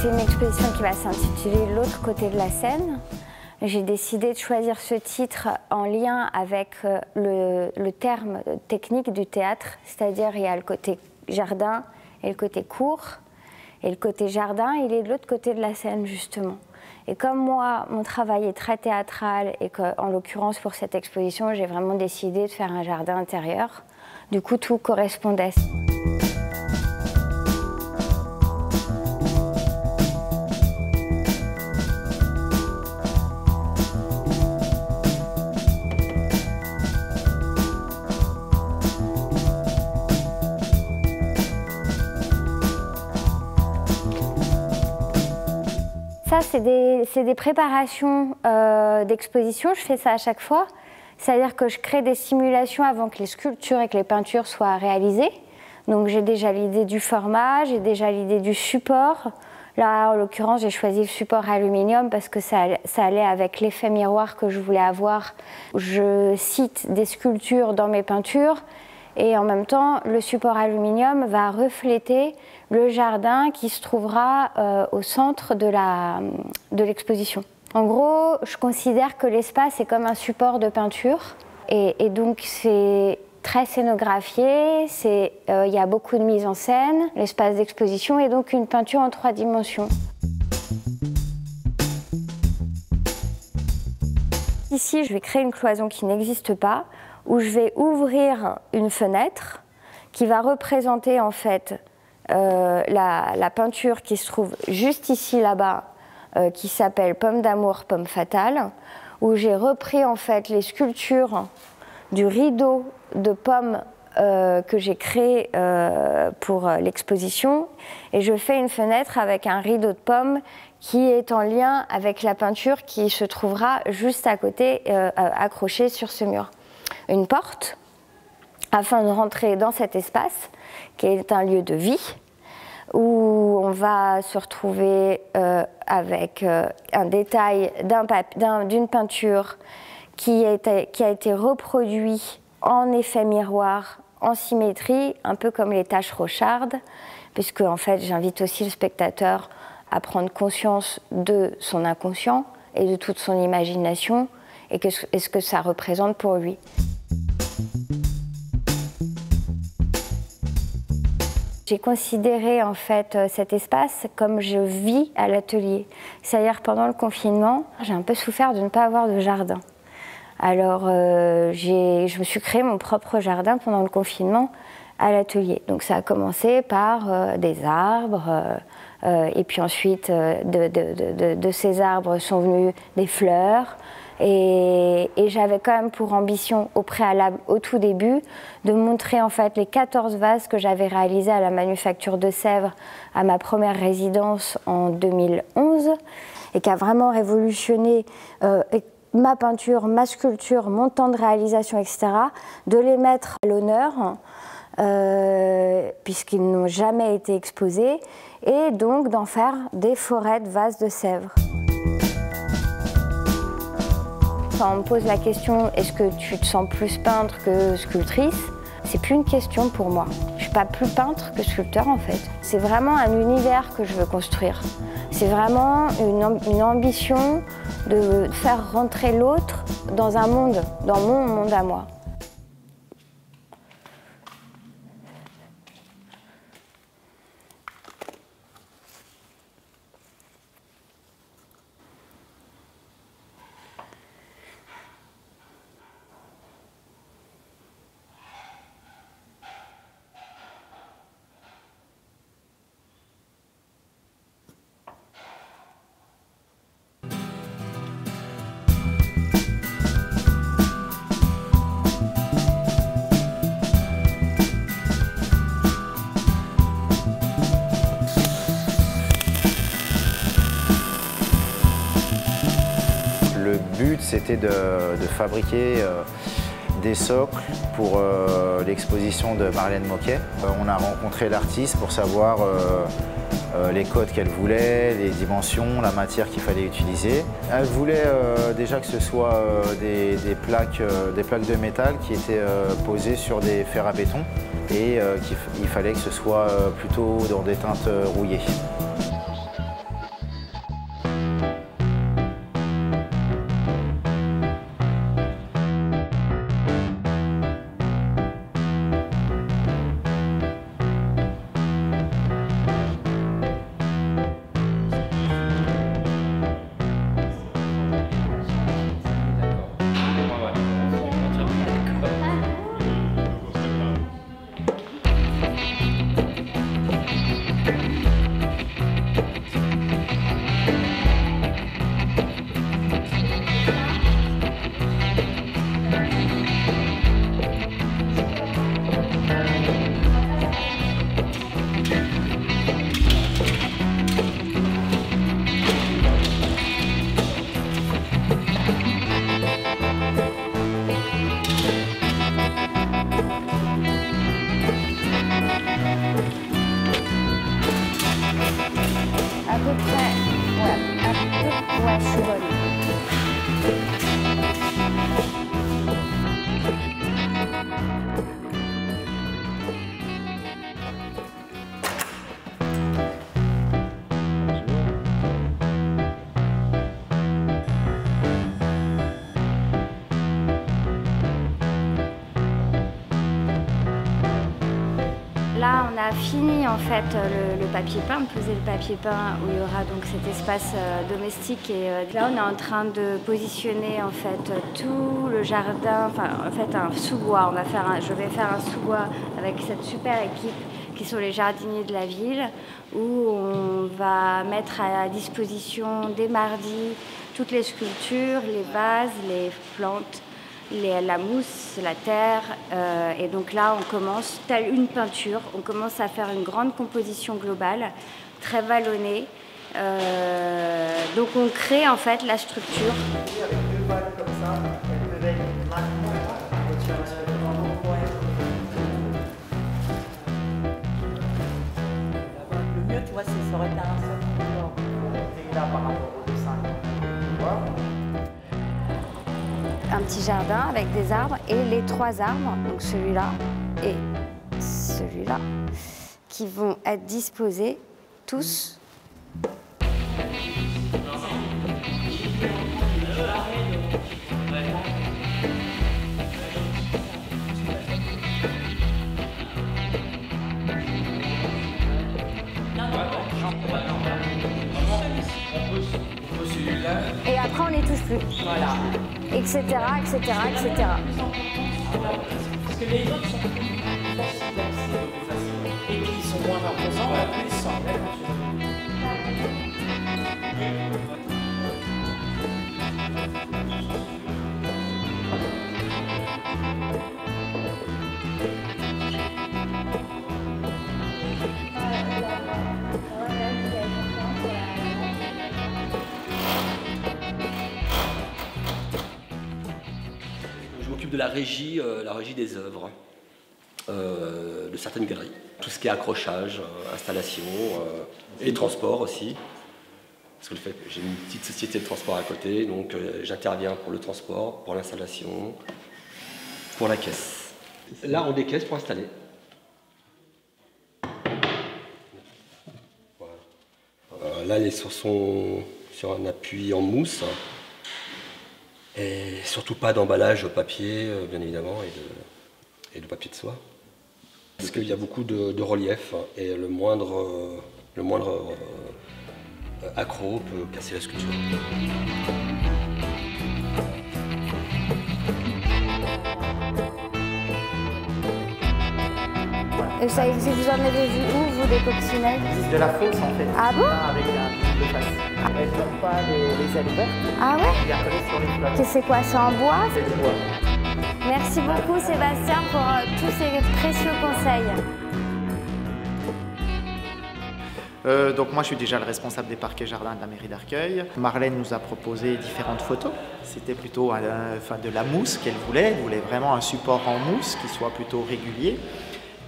C'est une exposition qui va s'intituler « L'autre côté de la scène ». J'ai décidé de choisir ce titre en lien avec le terme technique du théâtre, c'est-à-dire il y a le côté jardin et le côté cour. Et le côté jardin, il est de l'autre côté de la scène, justement. Et comme moi, mon travail est très théâtral et qu'en l'occurrence pour cette exposition, j'ai vraiment décidé de faire un jardin intérieur, du coup tout correspondait. Ça, c'est des préparations d'exposition. Je fais ça à chaque fois. C'est-à-dire que je crée des simulations avant que les sculptures et que les peintures soient réalisées. Donc j'ai déjà l'idée du format, j'ai déjà l'idée du support. Là, en l'occurrence, j'ai choisi le support aluminium parce que ça allait avec l'effet miroir que je voulais avoir. Je cite des sculptures dans mes peintures. Et en même temps, le support aluminium va refléter le jardin qui se trouvera au centre de l'exposition. En gros, je considère que l'espace est comme un support de peinture. Et donc, c'est très scénographié, il y a beaucoup de mise en scène. L'espace d'exposition est donc une peinture en 3 dimensions. Ici, je vais créer une cloison qui n'existe pas, où je vais ouvrir une fenêtre qui va représenter en fait la peinture qui se trouve juste ici là-bas, qui s'appelle Pomme d'amour, pomme fatale, où j'ai repris en fait les sculptures du rideau de pommes que j'ai créé pour l'exposition, et je fais une fenêtre avec un rideau de pommes qui est en lien avec la peinture qui se trouvera juste à côté, accrochée sur ce mur. Une porte, afin de rentrer dans cet espace, qui est un lieu de vie, où on va se retrouver avec un détail d'une peinture qui a été reproduit en effet miroir, en symétrie, un peu comme les taches rochardes, puisque en fait j'invite aussi le spectateur à prendre conscience de son inconscient et de toute son imagination, et ce que ça représente pour lui. J'ai considéré en fait cet espace comme je vis à l'atelier. C'est-à-dire pendant le confinement, j'ai un peu souffert de ne pas avoir de jardin. Alors je me suis créé mon propre jardin pendant le confinement à l'atelier. Donc ça a commencé par des arbres, et puis ensuite de ces arbres sont venues des fleurs. Et j'avais quand même pour ambition au préalable, au tout début, de montrer en fait les 14 vases que j'avais réalisés à la Manufacture de Sèvres à ma première résidence en 2011, et qui a vraiment révolutionné ma peinture, ma sculpture, mon temps de réalisation, etc., de les mettre à l'honneur, puisqu'ils n'ont jamais été exposés, et donc d'en faire des forêts de vases de Sèvres. Quand on me pose la question « est-ce que tu te sens plus peintre que sculptrice ?», c'est plus une question pour moi. Je ne suis pas plus peintre que sculpteur en fait. C'est vraiment un univers que je veux construire. C'est vraiment une ambition de faire rentrer l'autre dans un monde, dans mon monde à moi. Le but, c'était de fabriquer des socles pour l'exposition de Marlène Moquet. On a rencontré l'artiste pour savoir les codes qu'elle voulait, les dimensions, la matière qu'il fallait utiliser. Elle voulait déjà que ce soit des plaques de métal qui étaient posées sur des fers à béton, et il fallait que ce soit plutôt dans des teintes rouillées. là, on a fini en fait le papier peint, de poser le papier peint où il y aura donc cet espace domestique. Et là, on est en train de positionner en fait tout le jardin, enfin en fait un sous-bois. Je vais faire un sous-bois avec cette super équipe qui sont les jardiniers de la ville, où on va mettre à disposition dès mardi toutes les sculptures, les vases, les plantes, la mousse, la terre. Et donc là, on commence, telle une peinture, on commence à faire une grande composition globale, très vallonnée. Donc on crée en fait la structure. Avec 2 balles comme ça, elles peuvent être maintenant. Le mieux, tu vois, ça aurait été un seul genre. Et là, par rapport au dessin, tu vois. Un petit jardin avec des arbres et les 3 arbres, donc celui-là et celui-là, qui vont être disposés tous. Et après, on n'y touche plus. Voilà. Etc., etc., etc. Parce que les autres sont plus faciles d'accès et qui sont moins imposants, plus ils sont Je m'occupe de la régie des œuvres de certaines galeries. Tout ce qui est accrochage, installation et transport aussi. Parce que j'ai une petite société de transport à côté, donc j'interviens pour le transport, pour l'installation, pour la caisse. Là, on décaisse pour installer. Voilà. Là, elle est sur un appui en mousse. Et surtout pas d'emballage papier, bien évidemment, et de papier de soie. Parce qu'il y a beaucoup de relief, et le moindre accroc peut casser la sculpture. Et ça existe, vous en avez vu où, vous, des coccinelles? de la fausse en fait. Ah bon? Avec un double face. Elles n'ont pas les ailes ouvertes. Ah ouais? Il y a collé sur les fleurs. Que c'est quoi, c'est en bois? C'est du bois. Merci beaucoup Sébastien pour tous ces précieux conseils. Donc moi je suis déjà le responsable des parquets jardins de la mairie d'Arcueil. Marlène nous a proposé différentes photos. C'était plutôt de la mousse qu'elle voulait. Elle voulait vraiment un support en mousse qui soit plutôt régulier.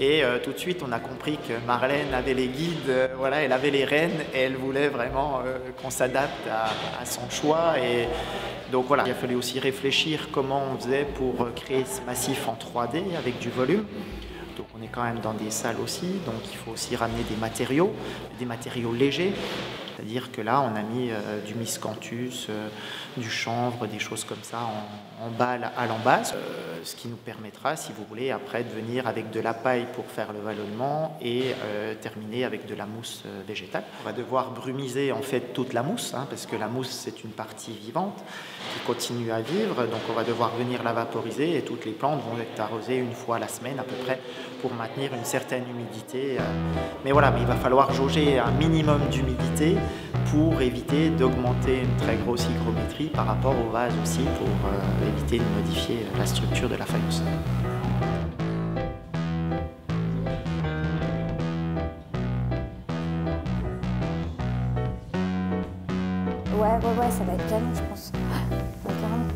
Et tout de suite on a compris que Marlène avait les guides, voilà, elle avait les rênes et elle voulait vraiment qu'on s'adapte à son choix. Et donc voilà, il a fallu aussi réfléchir comment on faisait pour créer ce massif en 3D avec du volume. Donc on est quand même dans des salles aussi, donc il faut aussi ramener des matériaux légers. C'est-à-dire que là, on a mis du miscanthus, du chanvre, des choses comme ça en balle à l'embase. Ce qui nous permettra, si vous voulez, après de venir avec de la paille pour faire le vallonnement et terminer avec de la mousse végétale. On va devoir brumiser en fait toute la mousse, parce que la mousse, c'est une partie vivante qui continue à vivre. Donc on va devoir venir la vaporiser et toutes les plantes vont être arrosées une fois la semaine à peu près pour maintenir une certaine humidité. Mais voilà, mais il va falloir jauger un minimum d'humidité pour éviter d'augmenter une très grosse hygrométrie par rapport au vase aussi, pour éviter de modifier la structure de la faïence. Ouais, ça va être canon, je pense. Ouais, carrément.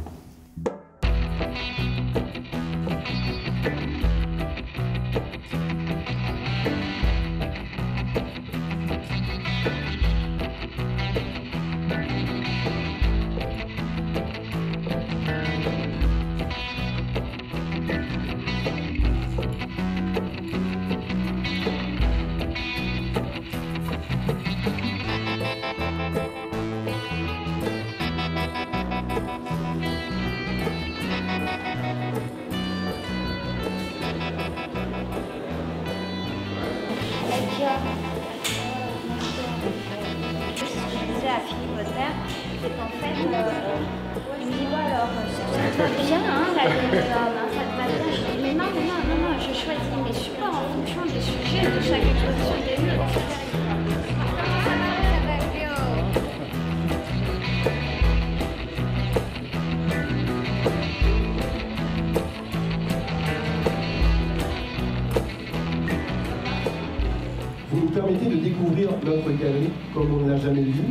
ça te va bien. Je dis, mais non, je choisis mes supports en fonction des sujets de chaque exposition des livres. Vous nous permettez de découvrir notre galerie comme on ne l'a jamais vu.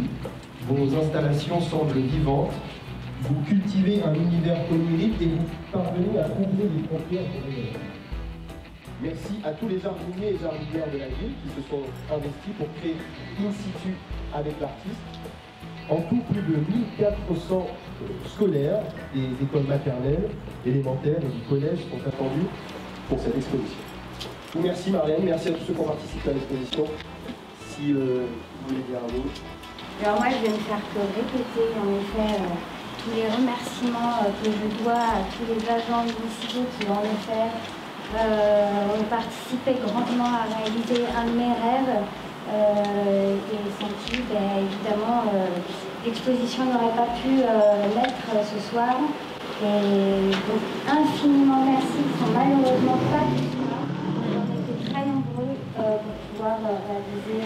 Vos installations semblent vivantes. Vous cultivez un univers onirique et vous parvenez à couvrir les frontières de la galerie. Merci à tous les jardiniers et jardinières de la ville qui se sont investis pour créer in situ avec l'artiste. En tout, plus de 1400 scolaires des écoles maternelles, élémentaires et du collège sont attendus pour cette exposition. Merci Marlène, merci à tous ceux qui ont participé à l'exposition. Si vous voulez dire un mot. Alors moi, je vais me faire que répéter, en effet, tous les remerciements que je dois à tous les agents municipaux qui, en effet, ont participé grandement à réaliser un de mes rêves. Et sans qui, évidemment, l'exposition n'aurait pas pu l'être ce soir. Et donc, infiniment merci, ils sont malheureusement pas tous là. On était très nombreux pour pouvoir réaliser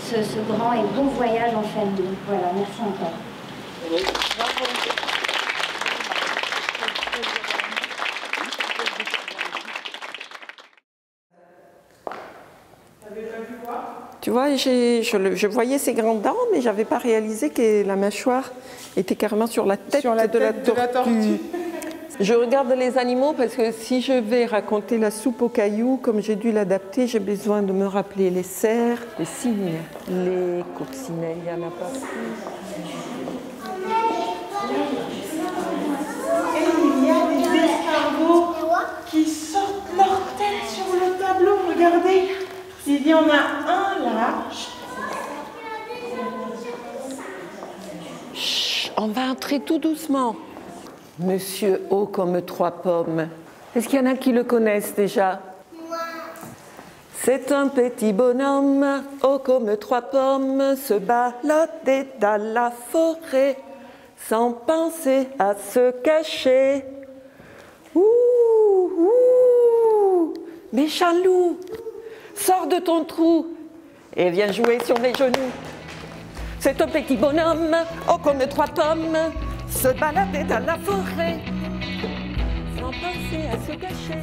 ce grand et beau voyage en famille. Voilà, merci encore. Tu vois, je voyais ses grandes dents, mais je n'avais pas réalisé que la mâchoire était carrément sur la tête, de la tortue. Je regarde les animaux parce que si je vais raconter la soupe aux cailloux, comme j'ai dû l'adapter, j'ai besoin de me rappeler les cerfs, les cygnes, les coccinelles, il n'y en a pas. Et il y a des escargots qui sortent leur tête sur le tableau, regardez. Il y en a un là. Chut, on va entrer tout doucement. Monsieur haut comme 3 pommes. Est-ce qu'il y en a qui le connaissent déjà? C'est un petit bonhomme, haut comme 3 pommes, se baladait dans la forêt, sans penser à se cacher. Ouh, ouh, méchant loup, sors de ton trou et viens jouer sur mes genoux. C'est un petit bonhomme, haut comme 3 pommes, se baladait dans la forêt, sans penser à se cacher.